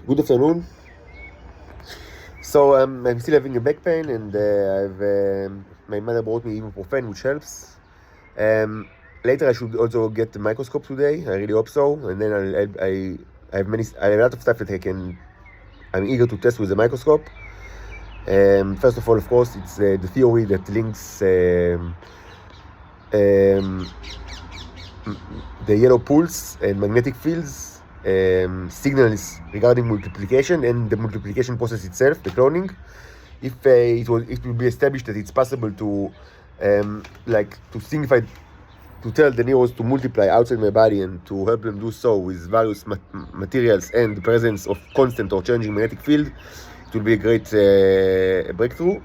Good afternoon. So I'm still having a back pain, and my mother brought me ibuprofen, which helps. Later I should also get the microscope today. I really hope so. And then I have a lot of stuff that I'm eager to test with the microscope. First of all, of course, it's the theory that links the yellow pulse and magnetic fields signals regarding multiplication and the multiplication process itself, the cloning. If it will be established that it's possible to signify, to tell the neurons to multiply outside my body and to help them do so with various materials and the presence of constant or changing magnetic field, it will be a great breakthrough.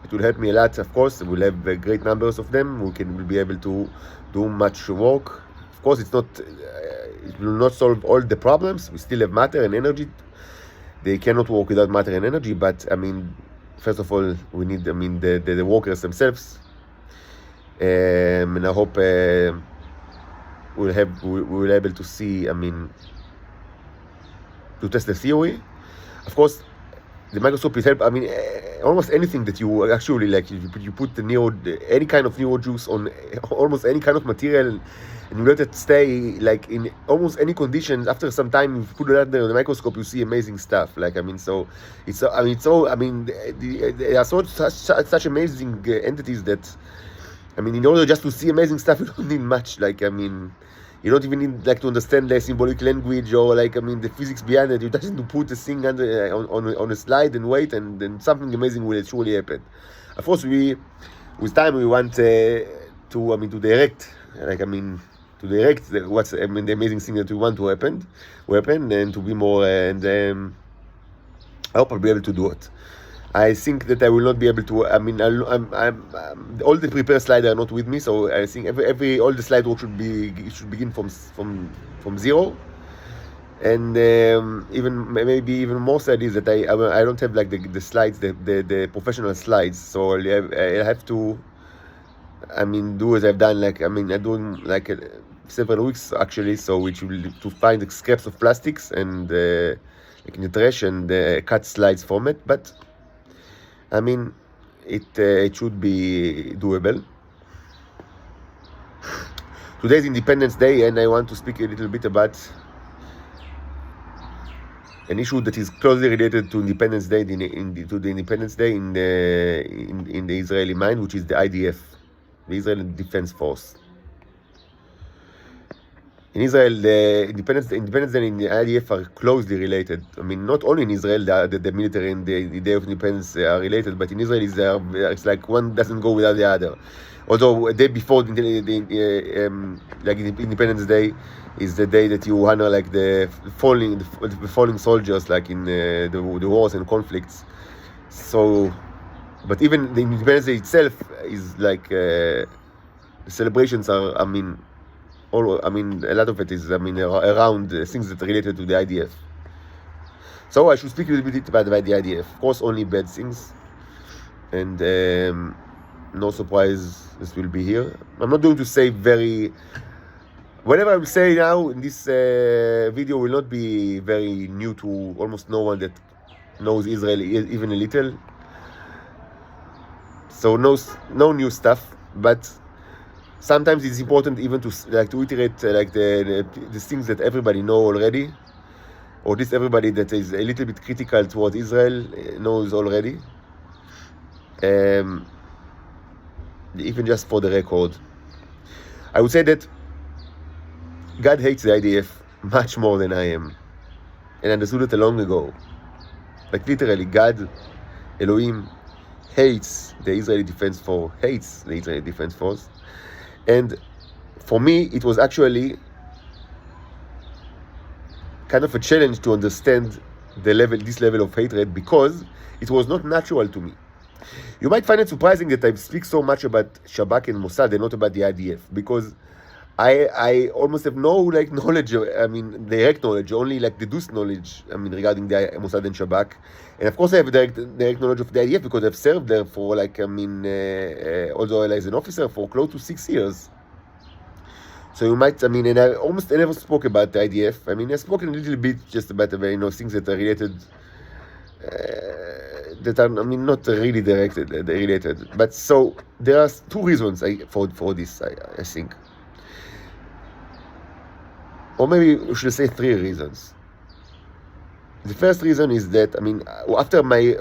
It will help me a lot, of course. We'll have great numbers of them. We'll be able to do much work. Of course, it will not solve all the problems. We still have matter and energy. They cannot work without matter and energy, but first of all, we need the workers themselves. And I hope we'll be able to see, to test the theory. Of course, the microscope will help. Almost anything that you actually you put any kind of neuro juice on almost any kind of material, and you let it stay in almost any conditions. After some time, you put it under the microscope, you see amazing stuff. They are such amazing entities that, in order just to see amazing stuff, you don't need much. You don't even need to understand the symbolic language or the physics behind it. You just need to put the thing under on a slide and wait, and then something amazing will surely happen. Of course, with time we want to direct, to direct what's the amazing thing that we want to happen, and to be more. And I hope I'll be able to do it. I think that I will not be able to. All the prepared slides are not with me, so I think all the slide work should begin from zero, and maybe even more sad is that I don't have the slides, the professional slides, so I have to do as I've done. I'm doing several weeks actually, so which will to find the scraps of plastics and in the trash and cut slides from it, but. It should be doable. Today is Independence Day, and I want to speak a little bit about an issue that is closely related to Independence Day, to the Independence Day in the Israeli mind, which is the IDF, the Israeli Defense Force. In Israel, the Independence Day and the IDF are closely related. Not only in Israel, the military and the Day of Independence are related, but in Israel, it's like one doesn't go without the other. Although a day before Independence Day is the day that you honor the falling soldiers, in the wars and conflicts. So, but even the Independence Day itself is the celebrations are. A lot of it is, around things that are related to the IDF. So I should speak a little bit about the IDF. Of course, only bad things. And no surprise, this will be here. I'm not going to say whatever I will say now in this video will not be very new to almost no one that knows Israel even a little. So no new stuff, but sometimes it's important even to iterate the things that everybody know already, or at least everybody that is a little bit critical towards Israel knows already. Even just for the record, I would say that God hates the IDF much more than I am, and understood it long ago. Literally, God, Elohim, hates the Israeli Defense Force. And for me, it was actually kind of a challenge to understand this level of hatred, because it was not natural to me. You might find it surprising that I speak so much about Shabak and Mossad and not about the IDF, because I almost have no knowledge, direct knowledge, only deduced knowledge, regarding the Mossad and Shabak. And of course I have direct knowledge of the IDF because I've served there for although as an officer for close to 6 years. So you might, I mean, and I never spoke about the IDF. I mean, I've spoken a little bit just about the, things that are related, that are, I mean, not really related. But so there are two reasons for this, I think. Or maybe we should say three reasons. The first reason is that, I mean, after I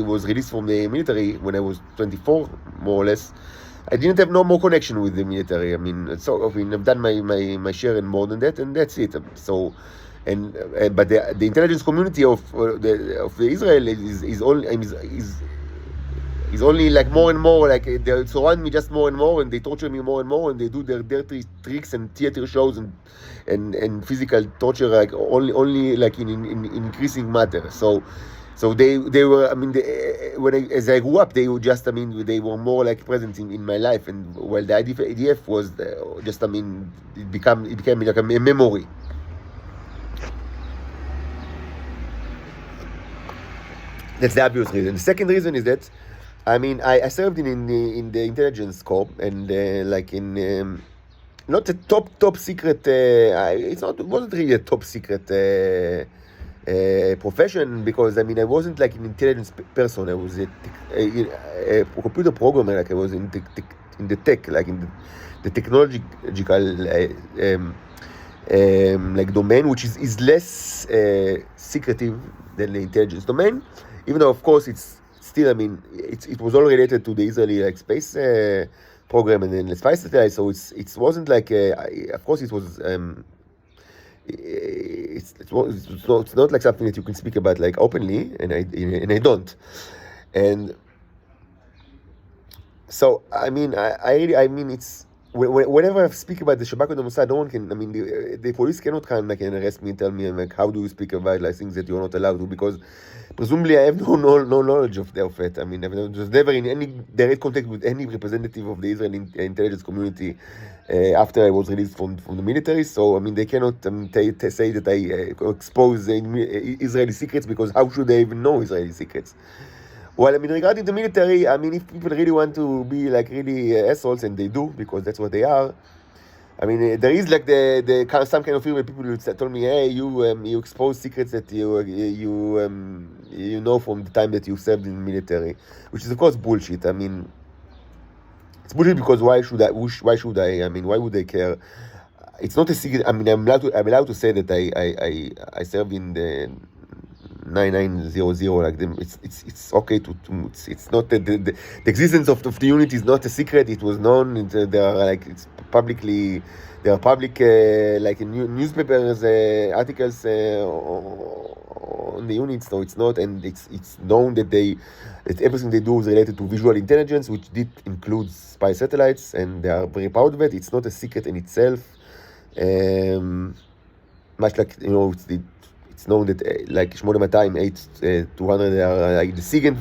was released from the military when I was 24, more or less, I didn't have no more connection with the military. I mean, I've done my share and more than that, and that's it. So, but the intelligence community of the Israel is only like more and more, like they surround me just more and more, and they torture me more and more, and they do their dirty tricks and theater shows and physical torture, like only like in increasing matter. So they were, I mean, as I grew up, they were just, I mean, they were more like present in my life, and while the IDF was just, I mean, it became like a memory. That's the obvious reason. The second reason is that, I mean, I served in the intelligence corps, and like in not a top secret. It wasn't really a top secret profession, because I mean I wasn't like an intelligence person. I was a computer programmer. Like I was in the tech, like in the technological like domain, which is less secretive than the intelligence domain. Even though, of course, it's still, I mean, it was all related to the Israeli like space program and then the space satellite. So it wasn't like, of course, it was. It's not like something that you can speak about like openly, and I don't. And so I mean, I mean, it's whenever I speak about the Shabak and the Mossad, no one can. I mean, the police cannot come like and arrest me and tell me like, how do you speak about like things that you're not allowed to, because presumably I have no knowledge of it. I mean, I was never in any direct contact with any representative of the Israeli intelligence community after I was released from the military. So I mean, they cannot say that I expose Israeli secrets, because how should they even know Israeli secrets? Well, I mean, regarding the military, I mean, if people really want to be like really assholes, and they do, because that's what they are. I mean, there is like some kind of fear where people told me, hey, you expose secrets that you know from the time that you served in the military, which is of course bullshit. I mean, it's bullshit, because why should I? I mean, why would they care? It's not a secret. I mean, I'm allowed to say that I served in the 9900, like them. It's okay to it's not the existence of the unit is not a secret. It was known. There are like public like in newspapers articles on the unit. So it's not, and it's known that everything they do is related to visual intelligence, which did include spy satellites, and they are very proud of it. It's not a secret in itself. Much like, you know, it's known that like 8200, 200, they are like the signal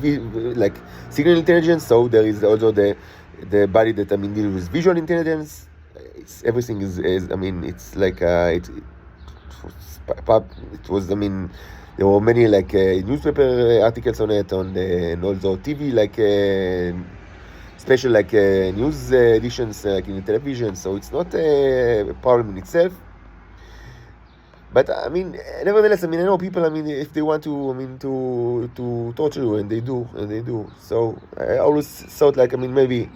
intelligence. So there is also the body that, I mean, deals with visual intelligence. Everything is I mean, it's like it was, I mean, there were many like newspaper articles on it, and also TV like special like news editions like in the television. So it's not a problem in itself. But I mean, nevertheless, I mean, I know people, I mean, if they want to, I mean, to torture you, and they do. So I always thought, like, I mean, maybe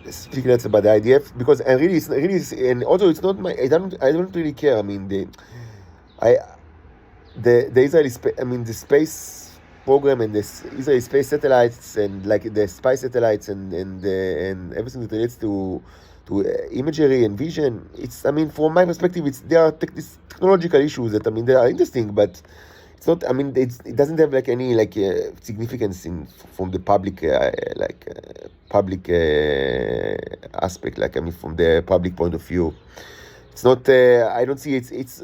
speaking that's about the IDF, because I really, and also it's not I don't really care. I mean, the Israeli the space program, and the Israeli space satellites, and like the spy satellites, and everything that relates to imagery and vision. It's, I mean, from my perspective, there are technological issues that, I mean, they are interesting, but it's not, I mean, it doesn't have like any like significance from the public public aspect, like, I mean, from the public point of view. It's not, I don't see it's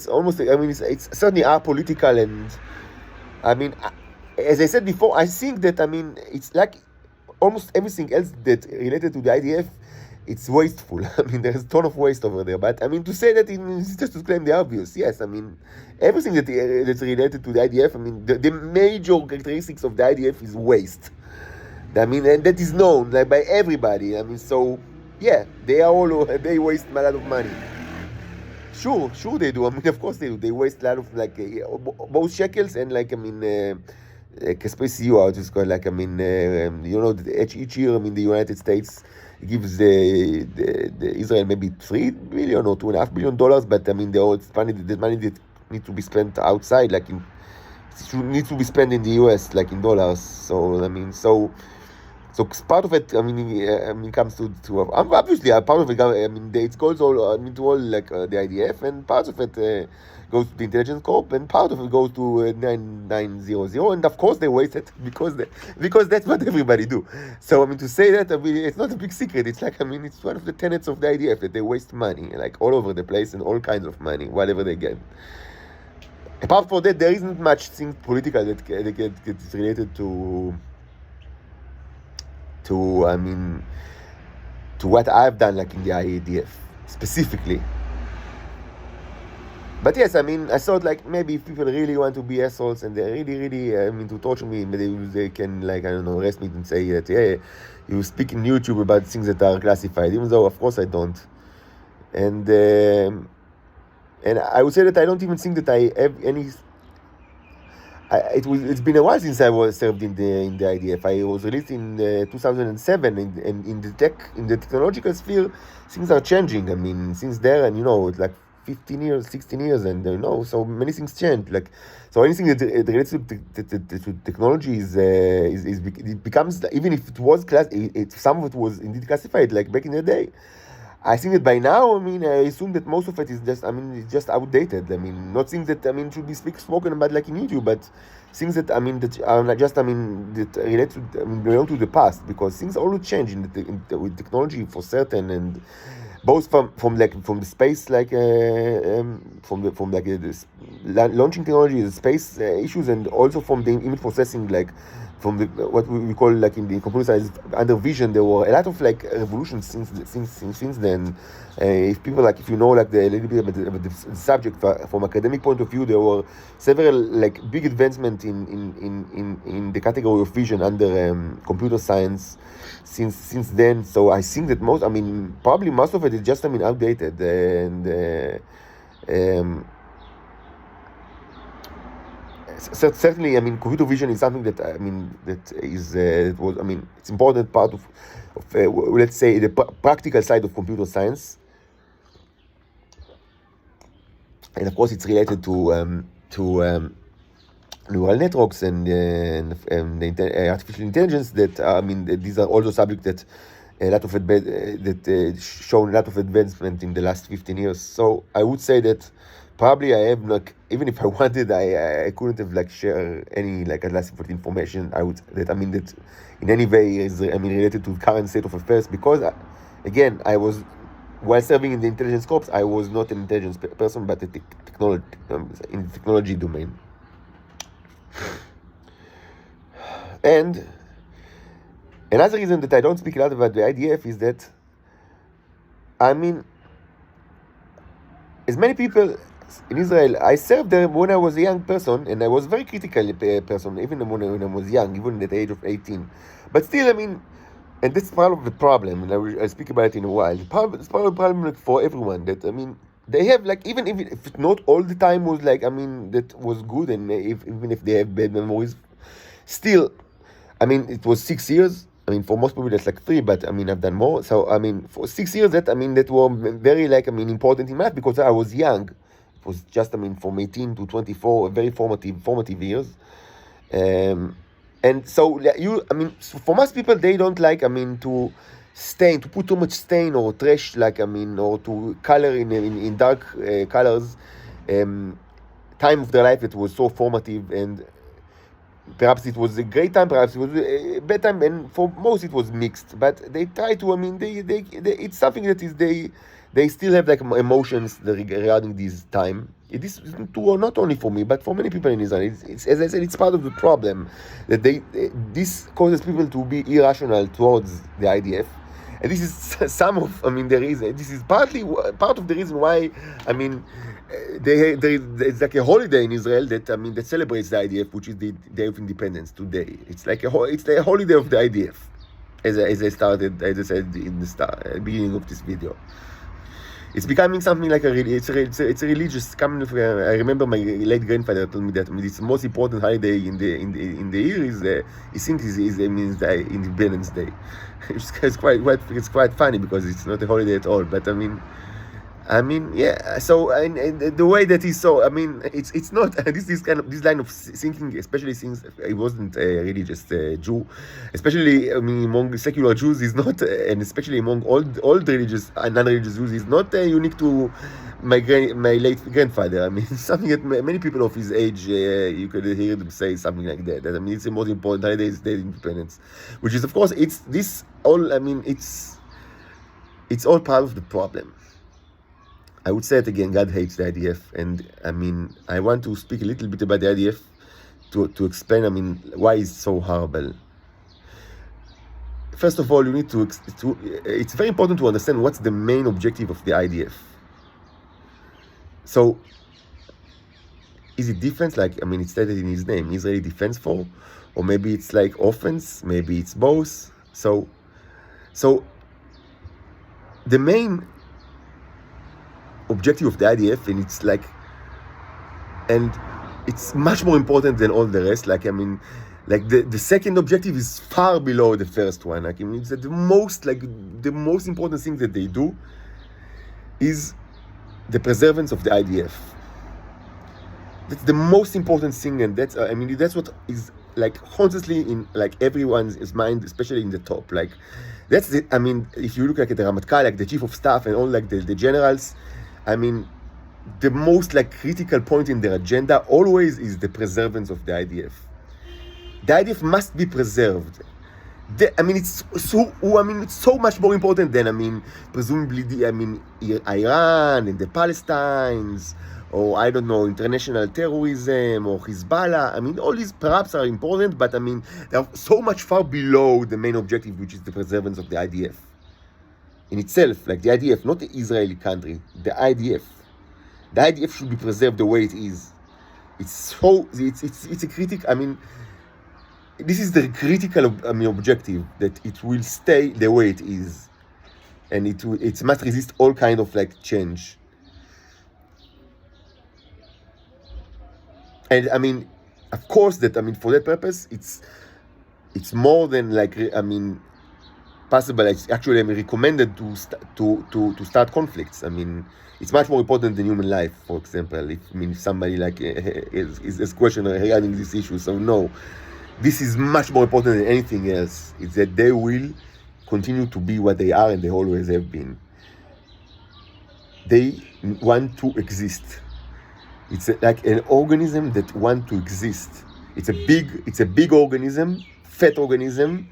almost, I mean, it's certainly apolitical, and I mean, as I said before, I think that, I mean, it's like almost everything else that related to the IDF, it's wasteful. I mean, there's a ton of waste over there. But I mean, to say that is just to claim the obvious. Yes, I mean, everything that's related to the IDF, I mean, the major characteristics of the IDF is waste. I mean, and that is known like by everybody. I mean, so yeah, they waste a lot of money. Sure, they do. I mean, of course they do. They waste a lot of both shekels and especially how it's called. Each year, I mean, the United States gives the Israel maybe $3 billion or $2.5 billion, but I mean, the money that need to be spent outside, needs to be spent in the US, like in dollars. So I mean, so part of it, I mean, comes to obviously part of it. I mean, it goes all to all the IDF, and part of it goes to the intelligence corp, and part of it goes to 9900, and of course they waste it because that's what everybody do. So I mean, to say that, I mean, it's not a big secret. It's it's one of the tenets of the IDF that they waste money all over the place and all kinds of money, whatever they get. Apart from that, there isn't much thing political that gets related to what I've done in the IDF specifically. But yes, I mean, I thought maybe if people really want to be assholes and they really to torture me, they can I don't know, arrest me and say that, yeah, you speak in YouTube about things that are classified, even though of course I don't. And I would say that I don't even think that I have any. It's been a while since I was served in the IDF. I was released in 2007, and in the technological sphere, things are changing. I mean, since there, and it's 15 years, 16 years, and so many things changed. So anything that relates to technology it becomes, even if it was some of it was indeed classified, back in the day. I think that by now, I mean, I assume that most of it is just, it's just outdated. I mean, not things that, should be spoken about in YouTube, but things that, that are not just, that relate to, belong to the past, because things always change with technology for certain, and both from the space, launching technology, the space issues, and also from the image processing, from what we call in the computer science under vision. There were a lot of revolutions since then. If people if you know a little bit about the subject from academic point of view, there were several big advancements in the category of vision under computer science since then. So I think that probably most of it is just outdated, and certainly, computer vision is something that it's important part of let's say the practical side of computer science, and of course it's related to neural networks and artificial intelligence. That these are also subjects that a lot of that shown a lot of advancement in the last 15 years. So I would say that probably I have even if I wanted, I couldn't have share any classified information. That in any way is related to current state of affairs, because again, I was, while serving in the intelligence corps, I was not an intelligence person, but in the technology domain. And another reason that I don't speak a lot about the IDF is that as many people in Israel, I served there when I was a young person, and I was a very critical person, even when I was young, even at the age of 18. But still, and that's part of the problem, and I'll speak about it in a while. It's part of the problem for everyone, that, they have, even if not all the time was, that was good, and even if they have bad memories, still, it was 6 years. For most people that's 3, but I've done more. So for 6 years that that were very important in math, because I was young. It was just from 18 to 24, very formative years. And so for most people, they don't to stain, to put too much stain or trash, or to color in dark colors. Time of their life that was so formative, and perhaps it was a great time, perhaps it was a bad time, and for most it was mixed. But they try to, they it's something that is they still have emotions regarding this time. It is true not only for me, but for many people in Israel. It's as I said, it's part of the problem that this causes people to be irrational towards the IDF. And this is some of the reason. This is part of the reason why it's a holiday in Israel that that celebrates the IDF, which is the Day of Independence today. It's it's the holiday of the IDF. as I started, as I said in the beginning of this video. It's becoming something like it's a religious kind of. I remember my late grandfather told me that it's the most important holiday in the year is he thinks is means the Independence Day. It's quite funny because it's not a holiday at all. But I mean, yeah. So and the way that he saw, I mean, it's not this line of thinking, especially since he wasn't really just a Jew, especially among secular Jews, is not, and especially among all religious and non-religious Jews, is not unique to my late grandfather. I mean, something that many people of his age, you could hear them say something like that. That it's the most important holiday is Day of Independence, which is of course it's all part of the problem. I would say it again, God hates the IDF, and I want to speak a little bit about the IDF to explain, why it's so horrible. First of all, you need to it's very important to understand what's the main objective of the IDF. So, is it defense? Like, it's stated in his name, Israeli Defense Force, or maybe it's like offense, maybe it's both. So the main objective of the IDF, and it's much more important than all the rest. The second objective is far below the first one. It's the most important thing that they do is the preservance of the IDF. That's the most important thing, and that's that's what is constantly in everyone's mind, especially in the top. That's the, if you look at the Ramatkal, the chief of staff, and all the generals, the most critical point in their agenda always is the preservance of the IDF. The IDF must be preserved. It's so much more important than presumably Iran and the Palestinians, or I don't know, international terrorism or Hezbollah. All these perhaps are important, but they are so much far below the main objective, which is the preservance of the IDF. In itself, the IDF, not the Israeli country, the IDF. The IDF should be preserved the way it is. It's a critical, this is the critical objective, that it will stay the way it is. And it must resist all kind of change. And of course that, for that purpose, it's more than possible. It's actually recommended to start conflicts. It's much more important than human life, for example. If somebody is questioning regarding this issue, so no, this is much more important than anything else. It's that they will continue to be what they are, and they always have been. They want to exist. It's like an organism that wants to exist. It's a big organism, fat organism,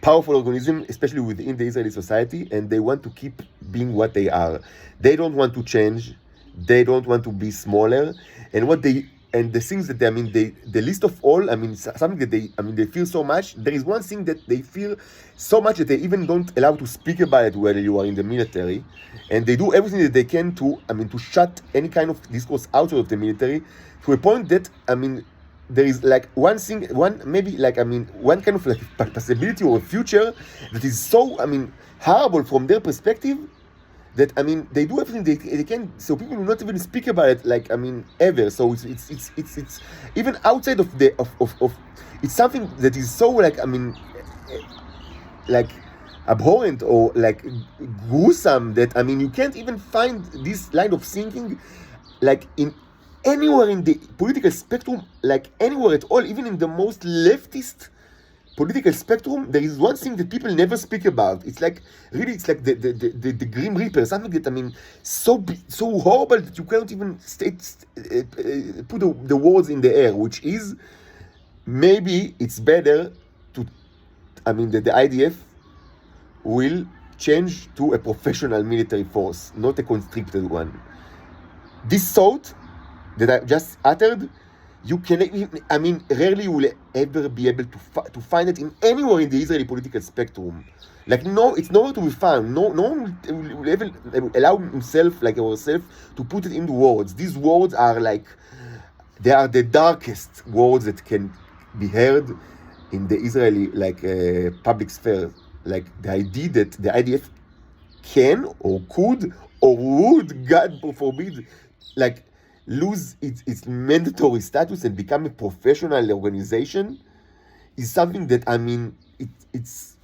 powerful organism, especially within the Israeli society, and they want to keep being what they are. They don't want to change. They don't want to be smaller. And the things that the least of all, something that they fear so much. There is one thing that they fear so much that they even don't allow to speak about it when you are in the military, and they do everything that they can to shut any kind of discourse outside of the military, to a point that there is one thing, one kind of possibility or a future that is so horrible from their perspective, that they do everything they can, so people will not even speak about it ever. So it's even outside of it's something that is so abhorrent or gruesome, that you can't even find this line of thinking in anywhere in the political spectrum, anywhere at all, even in the most leftist political spectrum. There is one thing that people never speak about. It's really, it's the Grim Reaper, something that so horrible that you cannot even put the words in the air, which is, maybe it's better to that the IDF will change to a professional military force, not a conscripted one. This thought that I just uttered, you can, rarely will ever be able to find it in anywhere in the Israeli political spectrum. No, it's nowhere to be found. No one will ever allow himself, ourselves, to put it into words. These words are they are the darkest words that can be heard in the Israeli public sphere. like the idea that the IDF can or could or would, God forbid, like lose its mandatory status and become a professional organization is something that it's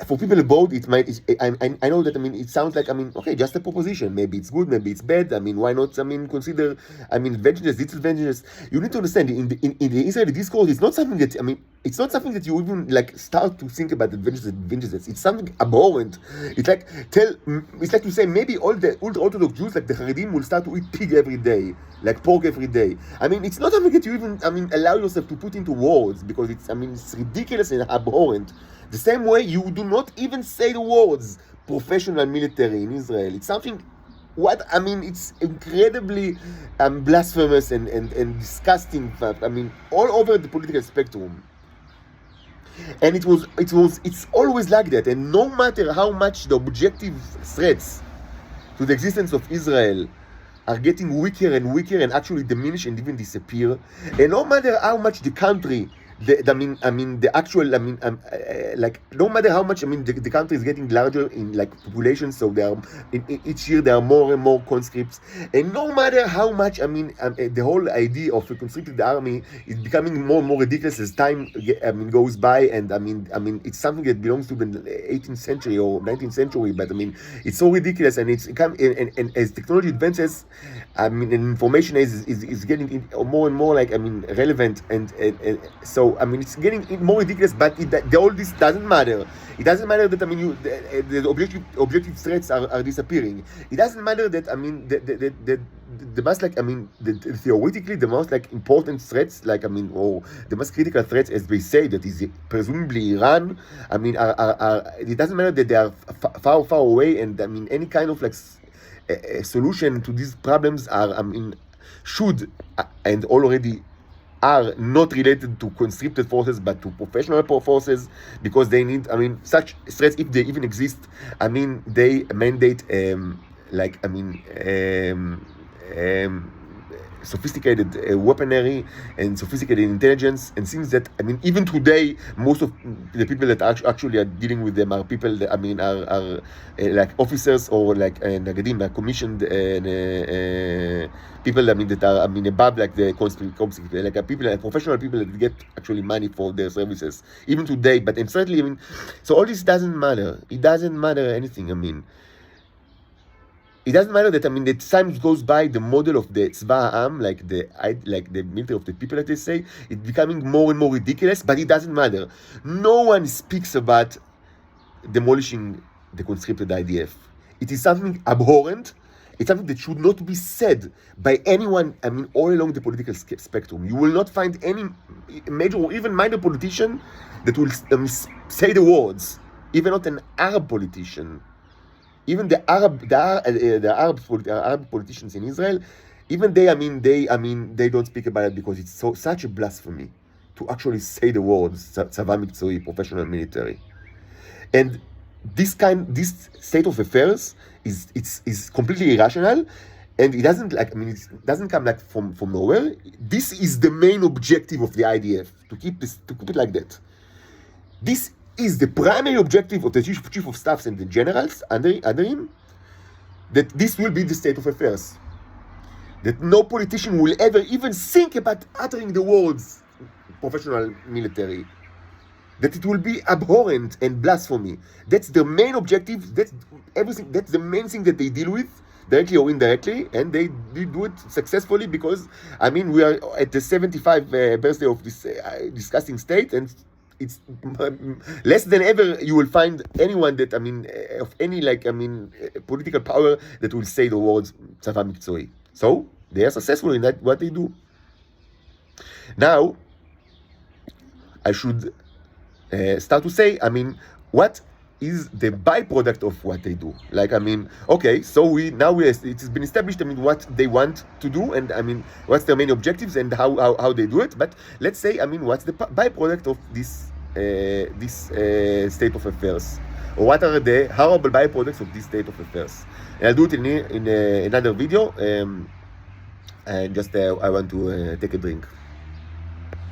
for people abroad, it might. I know that. It sounds like. Okay, just a proposition. Maybe it's good. Maybe it's bad. Why not? Consider. Advantages, disadvantages. You need to understand in the Israeli discourse, it's not something that. It's not something that you even like start to think about advantages. It's something abhorrent. It's like It's like to say maybe all the ultra-Orthodox Jews, like the Haredim, will start to eat pig every day, like pork every day. It's not something that you even. Allow yourself to put into words because it's. It's ridiculous and abhorrent. The same way you do not even say the words professional military in Israel. It's something, it's incredibly blasphemous and disgusting, all over the political spectrum. And it's always like that. And no matter how much the objective threats to the existence of Israel are getting weaker and weaker and actually diminish and even disappear, and no matter how much the country the actual like no matter how much the country is getting larger in like population, so there are each year there are more and more conscripts, and no matter how much the whole idea of a conscripted army is becoming more and more ridiculous as time goes by, and it's something that belongs to the 18th century or 19th century, but it's so ridiculous, and it's and as technology advances, and information is getting more and more like relevant, and so it's getting more ridiculous, but all this doesn't matter. It doesn't matter that the objective threats are disappearing. It doesn't matter that the most theoretically the most like important threats, like or the most critical threats, as they say, that is presumably Iran. It doesn't matter that they are far away, and any kind of like a solution to these problems are should and already are not related to conscripted forces but to professional forces, because they need such threats, if they even exist, they mandate sophisticated weaponry and sophisticated intelligence, and seems that even today most of the people that actually are dealing with them are people that are like officers or like nagadim, like commissioned people that are above like the conscript, like people, like professional people that get actually money for their services even today. But certainly so all this doesn't matter. It doesn't matter anything. It doesn't matter that the time goes by, the model of the Tzva Ha'am, like the military of the people, that they say, it's becoming more and more ridiculous. But it doesn't matter. No one speaks about demolishing the conscripted IDF. It is something abhorrent. It's something that should not be said by anyone. All along the political spectrum, you will not find any major or even minor politician that will say the words. Even not an Arab politician. Even the Arab politicians in Israel, even they don't speak about it, because it's such a blasphemy to actually say the words Tzava Miktsoi, professional military. And this state of affairs is completely irrational, and it doesn't it doesn't come like from nowhere. This is the main objective of the IDF, to keep it like that. This is the primary objective of the chief of staffs and the generals under him, that this will be the state of affairs. That no politician will ever even think about uttering the words professional military. That it will be abhorrent and blasphemy. That's the main objective. That's everything. That's the main thing that they deal with, directly or indirectly, and they do it successfully, because we are at the 75th birthday of this disgusting state, and it's less than ever you will find anyone that of any political power that will say the words Tzava Miktsoi. So they are successful in that what they do. Now I should start to say what is the byproduct of what they do. Okay, so it has been established what they want to do, and what's their main objectives and how they do it. But let's say what's the byproduct of this state of affairs, or what are the horrible byproducts of this state of affairs. And I'll do it in another video, and just I want to take a drink.